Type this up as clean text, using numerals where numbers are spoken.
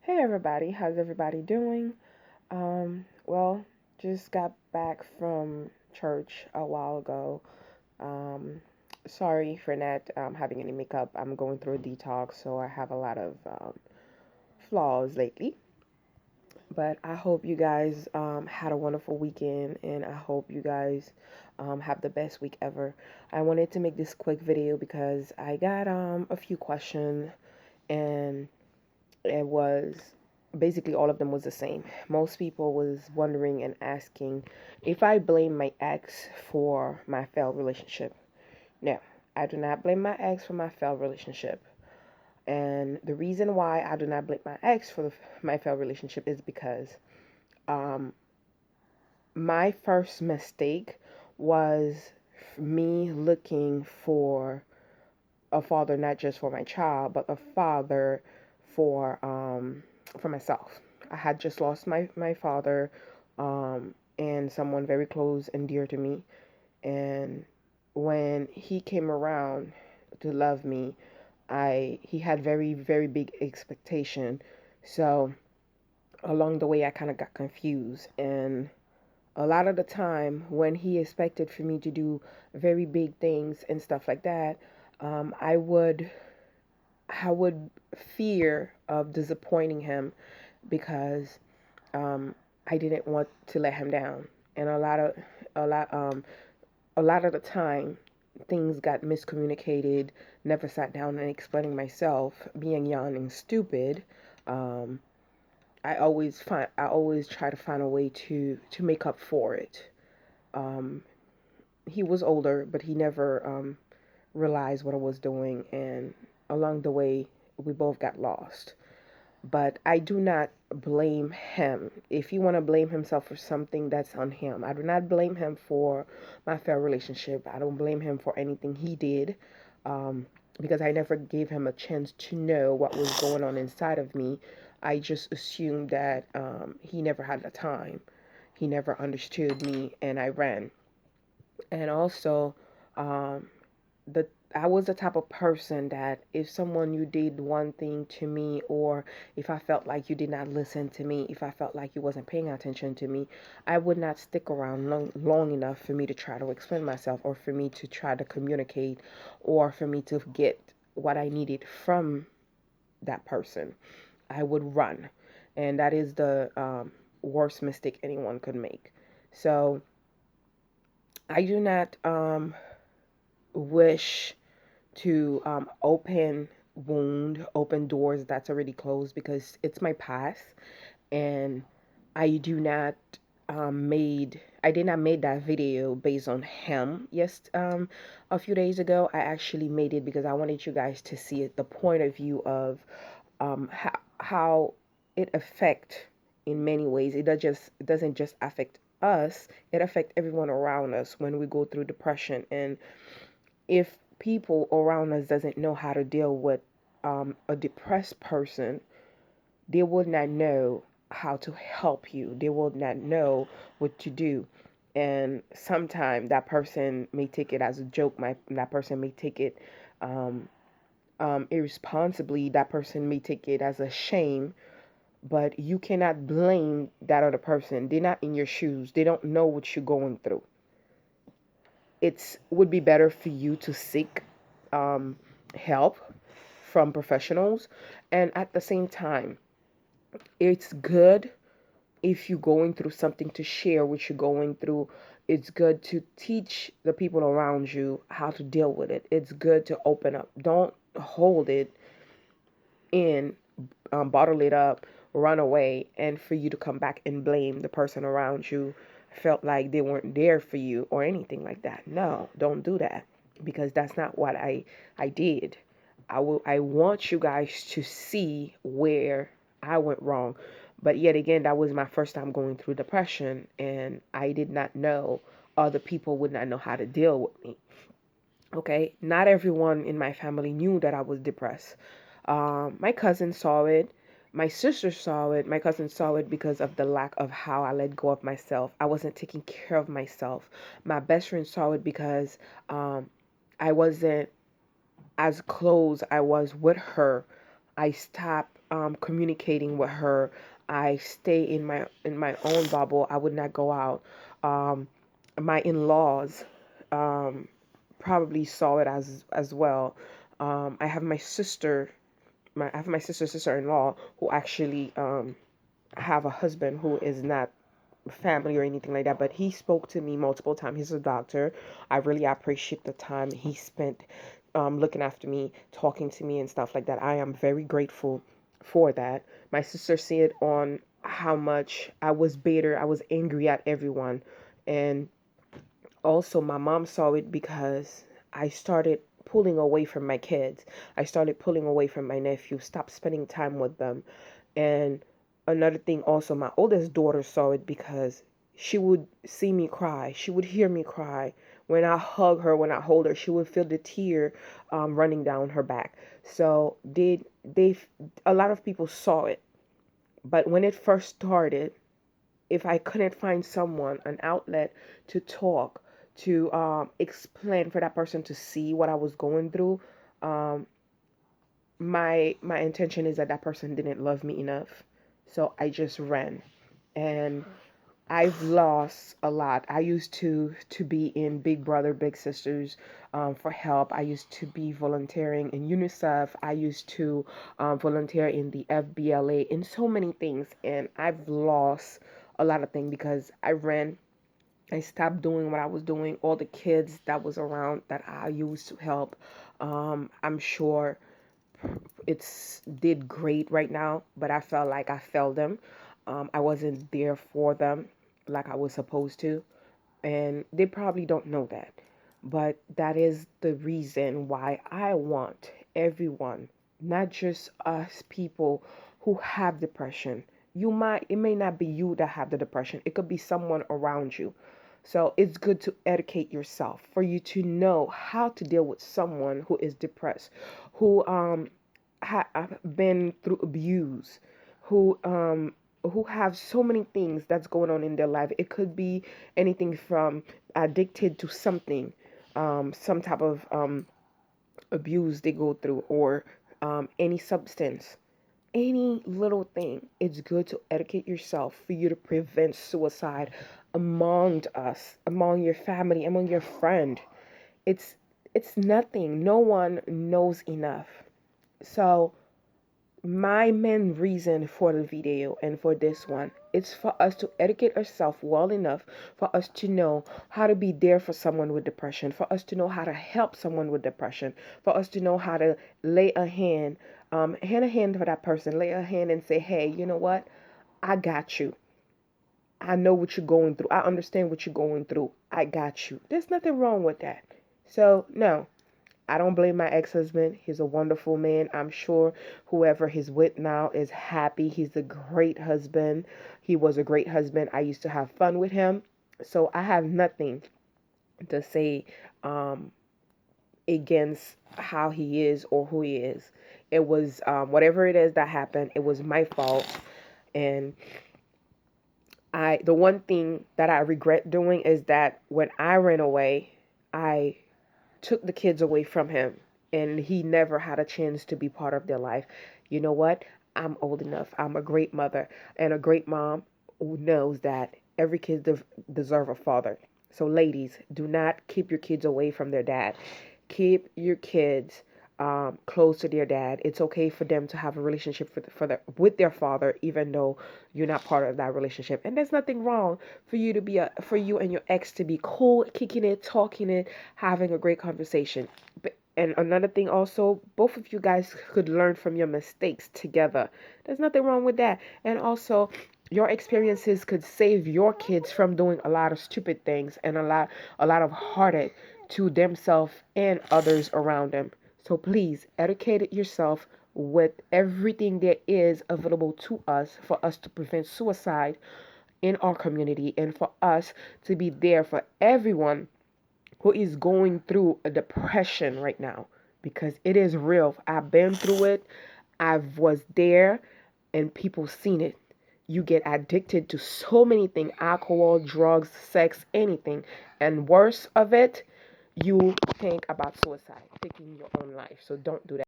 Hey everybody, how's everybody doing? Well, just got back from church a while ago. Um, Sorry for not having any makeup. I'm going through a detox, so I have a lot of flaws lately. But I hope you guys had a wonderful weekend, and I hope you guys have the best week ever. I wanted to make this quick video because I got a few questions, and it was basically all of them was the same. Most people was wondering and asking if I blame my ex for my failed relationship. No, I do not blame my ex for my failed relationship. And the reason why I do not blame my ex for my failed relationship is because um, my first mistake was me looking for a father not just for my child, but a father for myself. I had just lost my father, and someone very close and dear to me. And when he came around to love me, I he had very big expectation. So along the way, I kind of got confused. And a lot of the time, when he expected for me to do very big things and stuff like that, um, I would I would fear of disappointing him because um, I didn't want to let him down. And a lot a lot of the time things got miscommunicated, never sat down and explaining myself, being young and stupid. Um, I always try to find a way to make up for it. Um, he was older, but he never realized what I was doing, and along the way, we both got lost. But I do not blame him. If he want to blame himself for something, that's on him. I do not blame him for my failed relationship. I don't blame him for anything he did, um, because I never gave him a chance to know what was going on inside of me. I just assumed that he never had the time. He never understood me, and I ran. And also, um, the I was the type of person that if someone you did one thing to me, or if I felt like you did not listen to me, if I felt like you wasn't paying attention to me, I would not stick around long enough for me to try to explain myself, or for me to try to communicate, or for me to get what I needed from that person. I would run, and that is the worst mistake anyone could make. So I do not wish to open doors that's already closed, because it's my past, and I do not I did not made that video based on him. Yes, a few days ago, I actually made it because I wanted you guys to see it, the point of view of how it affect in many ways. It doesn't just affect us; it affect everyone around us when we go through depression. And if people around us doesn't know how to deal with a depressed person, they would not know how to help you. They will not know what to do. And sometimes that person may take it as a joke. That person may take it um, irresponsibly. That person may take it as a shame. But you cannot blame that other person. They're not in your shoes. They don't know what you're going through. It would be better for you to seek um, help from professionals. And at the same time, it's good if you're going through something to share what you're going through. It's good to teach the people around you how to deal with it. It's good to open up. Don't hold it in, bottle it up, run away, and for you to come back and blame the person around you felt like they weren't there for you or anything like that. No, don't do that, because that's not what I did. I want you guys to see where I went wrong. But yet again, that was my first time going through depression, and I did not know other people would not know how to deal with me. Okay, not everyone in my family knew that I was depressed. My cousin saw it. My sister saw it. My cousin saw it because of the lack of how I let go of myself. I wasn't taking care of myself. My best friend saw it because I wasn't as close I was with her. I stopped communicating with her. I stay in my own bubble. I would not go out. Um, my in-laws um, probably saw it as well. I have my sister, I have my sister-in-law who actually have a husband who is not family or anything like that, but he spoke to me multiple times. He's a doctor. I really appreciate the time he spent looking after me, talking to me, and stuff like that. I am very grateful for that. My sister said on how much I was bitter, I was angry at everyone, and also my mom saw it because I started pulling away from my kids. I started pulling away from my nephew, stopped spending time with them. And another thing also, my oldest daughter saw it because she would see me cry. She would hear me cry. When I hug her, when I hold her, she would feel the tear running down her back. So they a lot of people saw it. But when it first started, if I couldn't find someone, an outlet to talk, to explain for that person to see what I was going through, um, my intention is that that person didn't love me enough, so I just ran, and I've lost a lot. I used to be in Big Brother Big Sisters for help. I used to be volunteering in UNICEF. I used to volunteer in the FBLA, in so many things, and I've lost a lot of things because I ran. I stopped doing what I was doing. All the kids that was around that I used to help, I'm sure it's did great right now, but I felt like I failed them. I wasn't there for them like I was supposed to, and they probably don't know that. But that is the reason why I want everyone, not just us people who have depression. It may not be you that have the depression. It could be someone around you. So it's good to educate yourself for you to know how to deal with someone who is depressed, who have been through abuse, who who have so many things that's going on in their life. It could be anything from addicted to something, some type of abuse they go through, or any substance, any little thing. It's good to educate yourself for you to prevent suicide among us, among your family, among your friend. It's it's nothing. No one knows enough. So my main reason for the video and for this one is for us to educate ourselves well enough for us to know how to be there for someone with depression, for us to know how to help someone with depression, for us to know how to lay a hand, hand a hand for that person, lay a hand and say, hey, you know what? I got you. I know what you're going through. I understand what you're going through. I got you. There's nothing wrong with that. So, no, I don't blame my ex-husband. He's a wonderful man. I'm sure whoever he's with now is happy. He's a great husband. He was a great husband. I used to have fun with him. So I have nothing to say um, against how he is or who he is. It was whatever it is that happened, it was my fault. And the one thing that I regret doing is that when I ran away, I took the kids away from him, and he never had a chance to be part of their life. You know what? I'm old enough. I'm a great mother and a great mom who knows that every kid deserve a father. So ladies, do not keep your kids away from their dad. Keep your kids close to their dad. It's okay for them to have a relationship with their father, even though you're not part of that relationship. And there's nothing wrong for you to be for you and your ex to be cool, kicking it, talking it, having a great conversation. And another thing also, both of you guys could learn from your mistakes together. There's nothing wrong with that. And also, your experiences could save your kids from doing a lot of stupid things and a lot of heartache to themselves and others around them. So please educate yourself with everything there is available to us for us to prevent suicide in our community, and for us to be there for everyone who is going through a depression right now, because it is real. I've been through it. I was there, and people seen it. You get addicted to so many things: alcohol, drugs, sex, anything. And worse of it, you think about suicide, taking your own life. So don't do that.